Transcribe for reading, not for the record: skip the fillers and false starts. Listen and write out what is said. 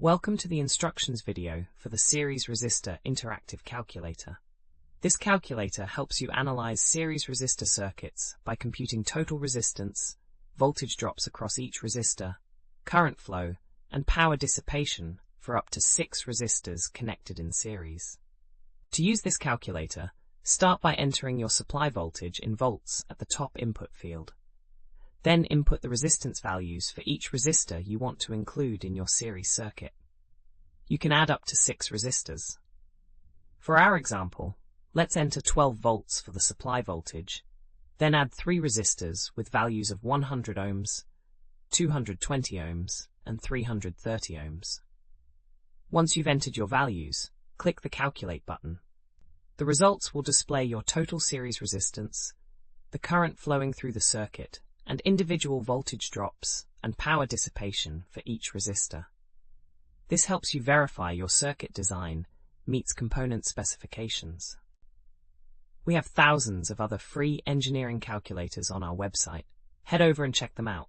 Welcome to the instructions video for the Series Resistor Interactive Calculator. This calculator helps you analyze series resistor circuits by computing total resistance, voltage drops across each resistor, current flow, and power dissipation for up to 6 resistors connected in series. To use this calculator, start by entering your supply voltage in volts at the top input field. Then input the resistance values for each resistor you want to include in your series circuit. You can add up to 6 resistors. For our example, let's enter 12 volts for the supply voltage, then add 3 resistors with values of 100 ohms, 220 ohms, and 330 ohms. Once you've entered your values, click the Calculate button. The results will display your total series resistance, the current flowing through the circuit, and individual voltage drops and power dissipation for each resistor. This helps you verify your circuit design meets component specifications. We have thousands of other free engineering calculators on our website. Head over and check them out.